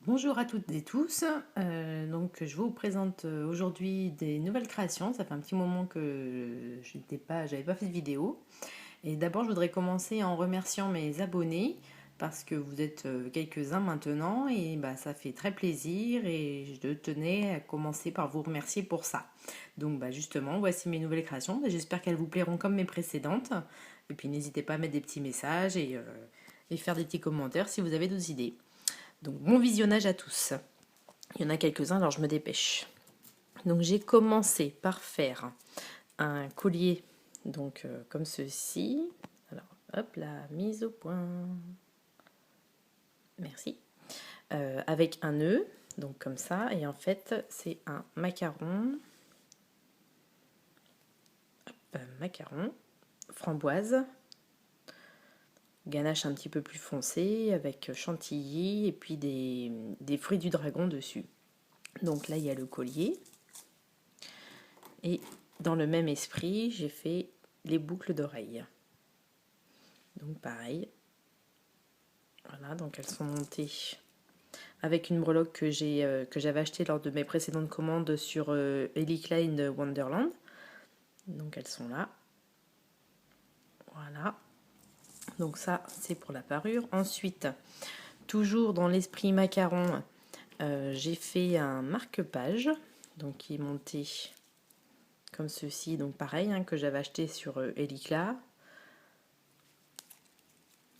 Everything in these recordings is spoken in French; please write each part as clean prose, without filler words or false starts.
Bonjour à toutes et tous. Donc, je vous présente aujourd'hui des nouvelles créations. Ça fait un petit moment que j'avais pas fait de vidéo. Et d'abord, je voudrais commencer en remerciant mes abonnés parce que vous êtes quelques-uns maintenant et bah, ça fait très plaisir et je tenais à commencer par vous remercier pour ça. Donc, bah, justement, voici mes nouvelles créations. J'espère qu'elles vous plairont comme mes précédentes. Et puis, n'hésitez pas à mettre des petits messages et faire des petits commentaires si vous avez d'autres idées. Donc bon visionnage à tous. Il y en a quelques-uns, alors je me dépêche. Donc j'ai commencé par faire un collier, donc comme ceci. Alors hop, la mise au point. Merci. Avec un nœud, donc comme ça. Et en fait, c'est un macaron. Macaron, framboise, ganache un petit peu plus foncé avec chantilly et puis des fruits du dragon dessus. Donc là, il y a le collier. Et dans le même esprit, j'ai fait les boucles d'oreilles. Donc pareil. Voilà, donc elles sont montées avec une breloque que j'avais achetée lors de mes précédentes commandes sur Ellie Klein Wonderland. Donc elles sont là. Voilà. Donc ça, c'est pour la parure. Ensuite, toujours dans l'esprit macaron, j'ai fait un marque-page. Donc qui est monté comme ceci. Donc pareil, hein, que j'avais acheté sur Elicla.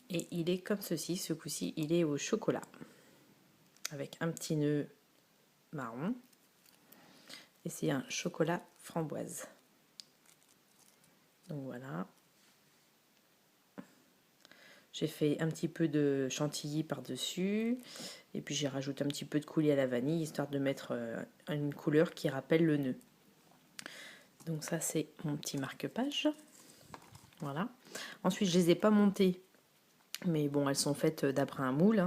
Et il est comme ceci, ce coup-ci, il est au chocolat. Avec un petit nœud marron. Et c'est un chocolat framboise. Donc voilà. J'ai fait un petit peu de chantilly par-dessus. Et puis j'ai rajouté un petit peu de coulis à la vanille, histoire de mettre une couleur qui rappelle le nœud. Donc ça, c'est mon petit marque-page. Voilà. Ensuite, je les ai pas montées. Mais bon, elles sont faites d'après un moule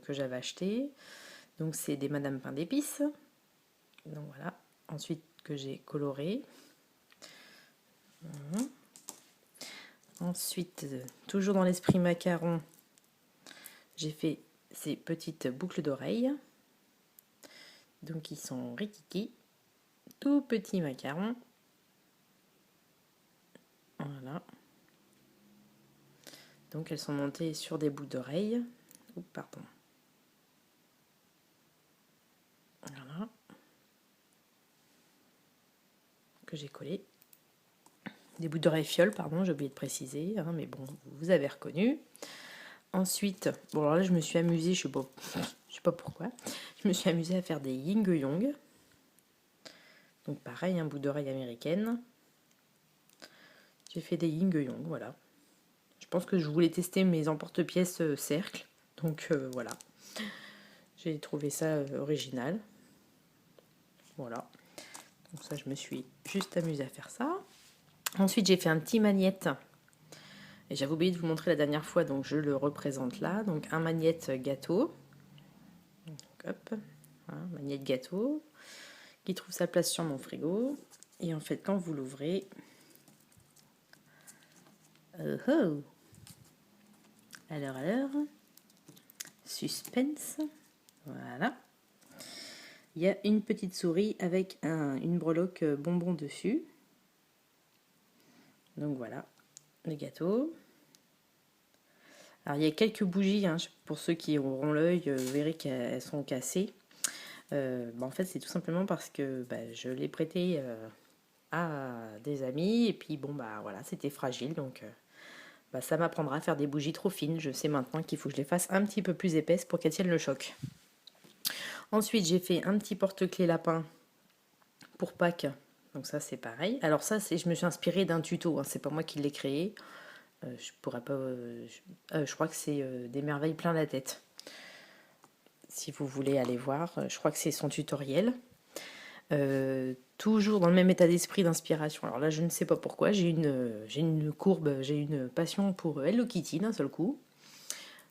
que j'avais acheté. Donc c'est des Madame Pain d'épices. Donc voilà. Ensuite que j'ai coloré. Ensuite, toujours dans l'esprit macaron, j'ai fait ces petites boucles d'oreilles. Donc ils sont rikiki. Tout petits macarons. Voilà. Donc elles sont montées sur des boucles d'oreilles. Oups, pardon. Voilà. Que j'ai collé. Des boucles d'oreilles fioles, pardon, j'ai oublié de préciser, hein, mais bon, vous avez reconnu. Ensuite, bon alors là je me suis amusée, je sais pas pourquoi, je me suis amusée à faire des yin-yong. Donc pareil, un bout d'oreille américaine. J'ai fait des yin-yong, voilà. Je pense que je voulais tester mes emporte-pièces cercle, donc voilà. J'ai trouvé ça original. Voilà. Donc ça, je me suis juste amusée à faire ça. Ensuite, j'ai fait un petit magnète. Et j'avais oublié de vous montrer la dernière fois, donc je le représente là. Donc un magnète gâteau. Donc, hop, hein, magnète gâteau, qui trouve sa place sur mon frigo. Et en fait, quand vous l'ouvrez, oh, alors, suspense, voilà. Il y a une petite souris avec une breloque bonbon dessus. Donc voilà, le gâteau. Alors il y a quelques bougies, hein, pour ceux qui auront l'œil, vous verrez qu'elles sont cassées. En fait, c'est tout simplement parce que je l'ai prêté à des amis et puis bon bah voilà, c'était fragile donc ça m'apprendra à faire des bougies trop fines. Je sais maintenant qu'il faut que je les fasse un petit peu plus épaisses pour qu'elles tiennent le choc. Ensuite, j'ai fait un petit porte-clés lapin pour Pâques. Donc ça, c'est pareil. Alors ça, je me suis inspirée d'un tuto. Hein, c'est pas moi qui l'ai créé. Je pourrais pas. Je crois que c'est des merveilles plein la tête. Si vous voulez aller voir, je crois que c'est son tutoriel. Toujours dans le même état d'esprit d'inspiration. Alors là, je ne sais pas pourquoi, j'ai une courbe, j'ai une passion pour Hello Kitty d'un seul coup.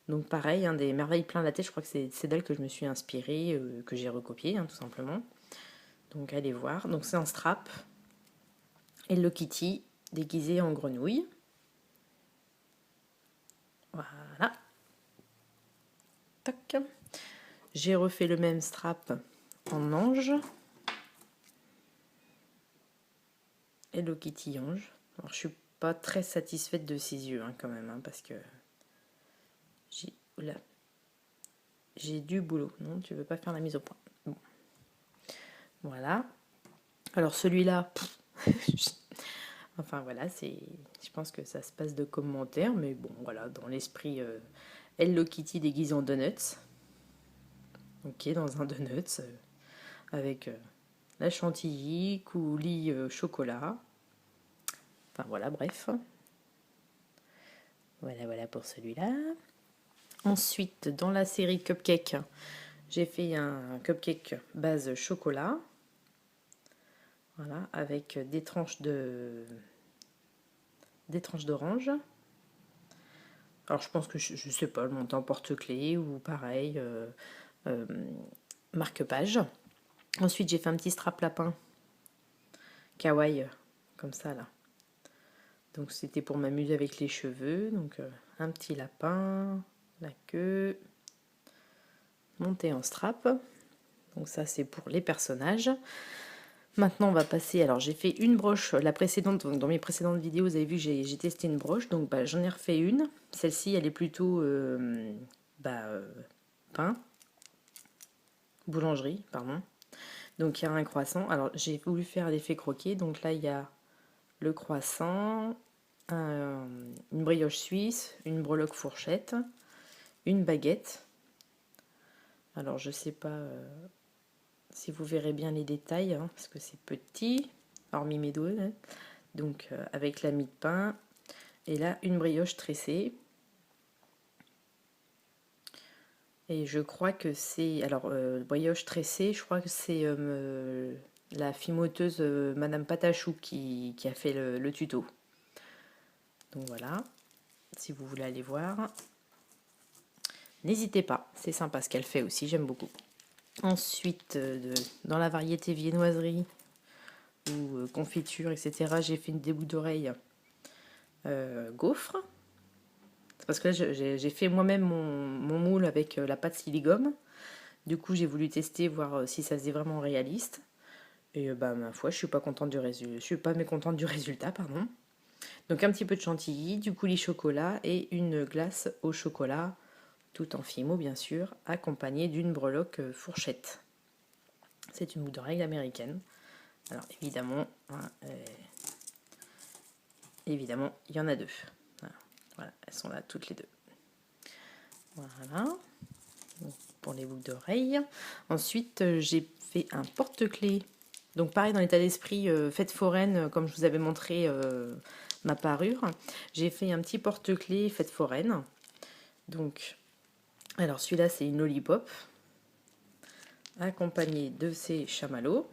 Donc pareil, des merveilles plein la tête, je crois que c'est d'elle que je me suis inspirée, que j'ai recopié, tout simplement. Donc allez voir. Donc c'est un strap. Hello Kitty déguisée en grenouille. Voilà. Tac. J'ai refait le même strap en ange. Hello Kitty ange. Alors je suis pas très satisfaite de ses yeux quand même, parce que j'ai du boulot. Non, tu veux pas faire la mise au point. Bon. Voilà. Alors celui-là, enfin voilà, je pense que ça se passe de commentaires, mais bon voilà, dans l'esprit Hello Kitty déguisée en donuts. Ok, dans un donuts avec la chantilly, coulis, chocolat. Enfin voilà, bref. Voilà pour celui-là. Ensuite, dans la série Cupcake, j'ai fait un cupcake base chocolat. Voilà, avec des tranches d'orange. Alors je pense que je sais pas, le montant porte-clés ou pareil, marque-page. Ensuite, j'ai fait un petit strap lapin kawaii, comme ça là. Donc c'était pour m'amuser avec les cheveux. Donc un petit lapin, la queue, monté en strap. Donc ça c'est pour les personnages. Maintenant on va passer, alors j'ai fait une broche, la précédente, donc dans mes précédentes vidéos vous avez vu que j'ai testé une broche, donc j'en ai refait une. Celle-ci elle est plutôt pain, boulangerie, pardon. Donc il y a un croissant, alors j'ai voulu faire l'effet croquet, donc là il y a le croissant, une brioche suisse, une breloque fourchette, une baguette. Alors je sais pas si vous verrez bien les détails, parce que c'est petit, hormis mes doigts. Donc avec la mie de pain, et là une brioche tressée. Et je crois que c'est, alors brioche tressée, je crois que c'est la fimoteuse Madame Patachou qui a fait le tuto. Donc voilà, si vous voulez aller voir, n'hésitez pas, c'est sympa ce qu'elle fait aussi, j'aime beaucoup. Ensuite, dans la variété viennoiserie ou confiture, etc., j'ai fait des boucles d'oreilles gaufres. C'est parce que là, j'ai fait moi-même mon moule avec la pâte siligone. Du coup, j'ai voulu tester, voir si ça faisait vraiment réaliste. Et ma foi, je suis pas contente du résultat. Je suis pas mécontente du résultat, pardon. Donc un petit peu de chantilly, du coulis chocolat et une glace au chocolat, tout en fimo bien sûr, accompagnée d'une breloque fourchette. C'est une boucle d'oreille américaine. Alors évidemment, évidemment, il y en a deux. Voilà, elles sont là toutes les deux. Voilà, donc, pour les boucles d'oreilles. Ensuite, j'ai fait un porte-clés. Donc pareil, dans l'état d'esprit fête foraine, comme je vous avais montré ma parure, j'ai fait un petit porte-clés fête foraine. Donc, alors celui-là, c'est une lollipop, accompagné de ces chamallows.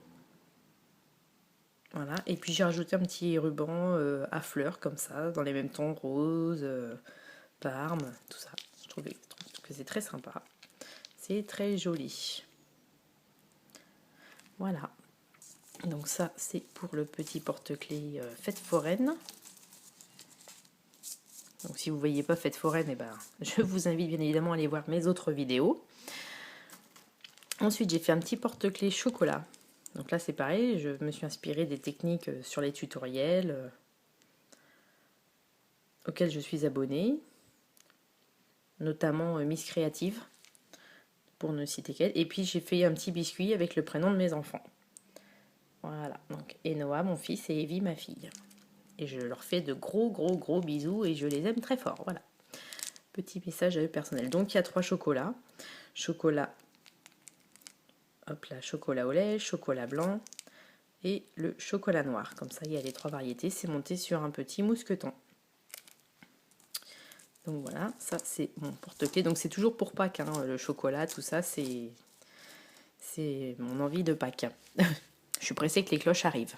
Voilà, et puis j'ai rajouté un petit ruban à fleurs comme ça, dans les mêmes tons, rose, parme, tout ça. Je trouve que c'est très sympa. C'est très joli. Voilà. Donc ça, c'est pour le petit porte-clés fête foraine. Donc si vous ne voyez pas fête foraine, eh ben, je vous invite bien évidemment à aller voir mes autres vidéos. Ensuite, j'ai fait un petit porte-clés chocolat. Donc là, c'est pareil, je me suis inspirée des techniques sur les tutoriels auxquels je suis abonnée, notamment Miss Créative, pour ne citer qu'elle. Et puis, j'ai fait un petit biscuit avec le prénom de mes enfants. Voilà, donc Enoa, mon fils, et Evie, ma fille. Et je leur fais de gros bisous et je les aime très fort. Voilà, petit message à eux personnel. Donc, il y a 3 chocolats. Chocolat, hop là, chocolat au lait, chocolat blanc et le chocolat noir. Comme ça, il y a les 3 variétés. C'est monté sur un petit mousqueton. Donc voilà, ça c'est mon porte-clés. Donc c'est toujours pour Pâques, le chocolat, tout ça, c'est mon envie de Pâques. Je suis pressée que les cloches arrivent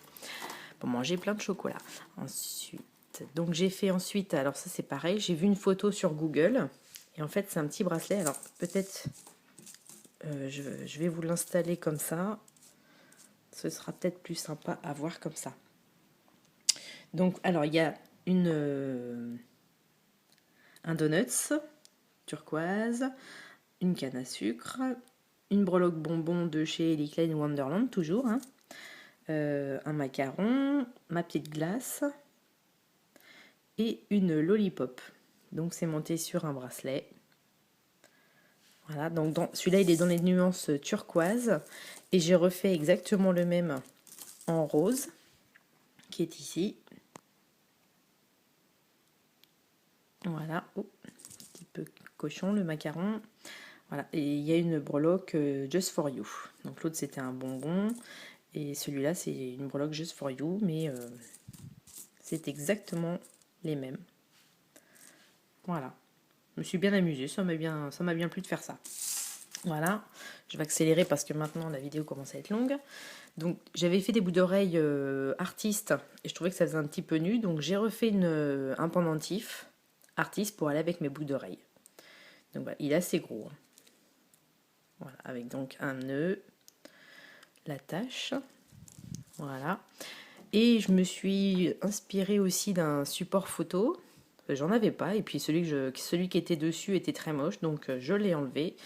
pour manger plein de chocolat. Ensuite, donc j'ai fait ensuite, alors ça c'est pareil, j'ai vu une photo sur Google et en fait c'est un petit bracelet. Alors peut-être je vais vous l'installer comme ça. Ce sera peut-être plus sympa à voir comme ça. Donc alors il y a un donuts turquoise, une canne à sucre, une breloque bonbon de chez Ellie Klein Wonderland, toujours, hein. Un macaron, ma petite glace et une lollipop. Donc c'est monté sur un bracelet. Voilà, donc celui-là il est dans les nuances turquoise et j'ai refait exactement le même en rose qui est ici. Voilà, oh, un petit peu cochon le macaron. Voilà, et il y a une breloque Just for You. Donc l'autre c'était un bonbon et celui-là c'est une breloque Just for You, mais c'est exactement les mêmes. Voilà, je me suis bien amusée, ça m'a bien plu de faire ça. Voilà, je vais accélérer parce que maintenant la vidéo commence à être longue. Donc j'avais fait des boucles d'oreilles artistes et je trouvais que ça faisait un petit peu nu, donc j'ai refait un pendentif artiste pour aller avec mes boucles d'oreilles. Donc voilà, il est assez gros. Voilà, avec donc un nœud, l'attache, voilà. Et je me suis inspirée aussi d'un support photo. J'en avais pas, et puis celui qui était dessus était très moche, donc je l'ai enlevé.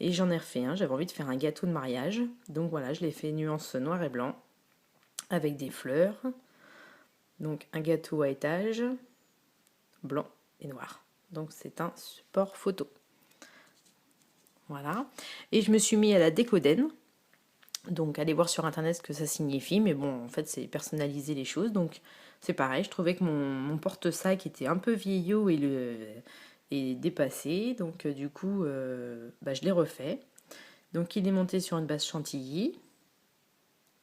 Et j'en ai refait un, j'avais envie de faire un gâteau de mariage. Donc voilà, je l'ai fait nuance noir et blanc, avec des fleurs. Donc un gâteau à étage, blanc et noir. Donc c'est un support photo. Voilà. Et je me suis mis à la décoden. Donc allez voir sur internet ce que ça signifie. Mais bon, en fait c'est personnaliser les choses. Donc c'est pareil, je trouvais que mon porte-sac était un peu vieillot et dépassé. Donc du coup, je l'ai refait. Donc il est monté sur une base chantilly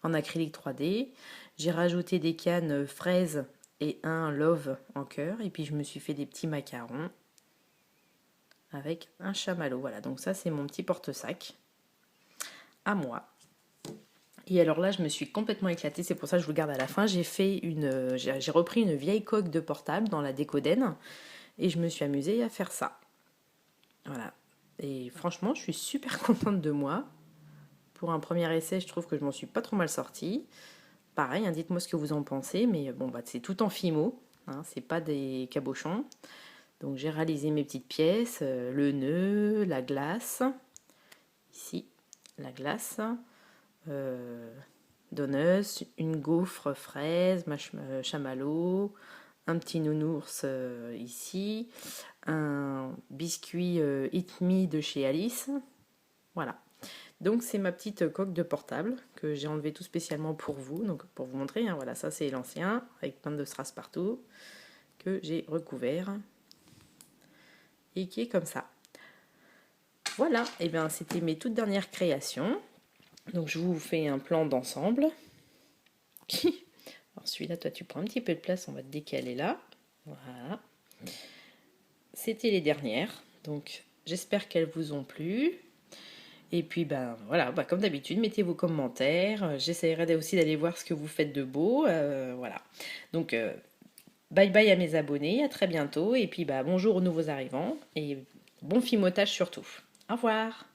en acrylique 3D. J'ai rajouté des cannes fraises et un love en cœur. Et puis je me suis fait des petits macarons avec un chamallow. Voilà, donc ça c'est mon petit porte-sac à moi. Et alors là, je me suis complètement éclatée, c'est pour ça que je vous le garde à la fin. J'ai repris une vieille coque de portable dans la décoden et je me suis amusée à faire ça. Voilà. Et franchement, je suis super contente de moi. Pour un premier essai, je trouve que je m'en suis pas trop mal sortie. Pareil, hein, dites-moi ce que vous en pensez, mais bon, c'est tout en fimo, hein, c'est pas des cabochons. Donc j'ai réalisé mes petites pièces, le nœud, la glace, ici, la glace, donuts, une gaufre fraise, chamallow, un petit nounours ici, un biscuit Eat Me de chez Alice. Voilà. Donc c'est ma petite coque de portable que j'ai enlevé tout spécialement pour vous, donc pour vous montrer, hein, voilà, ça c'est l'ancien avec plein de strass partout que j'ai recouvert et qui est comme ça. Voilà, et bien c'était mes toutes dernières créations. Donc je vous fais un plan d'ensemble. Alors celui-là, toi tu prends un petit peu de place, on va te décaler là. Voilà. C'était les dernières, donc j'espère qu'elles vous ont plu. Et puis voilà, comme d'habitude, mettez vos commentaires. J'essaierai aussi d'aller voir ce que vous faites de beau. Voilà. Donc bye bye à mes abonnés, à très bientôt. Et puis bonjour aux nouveaux arrivants et bon fimotage surtout. Au revoir.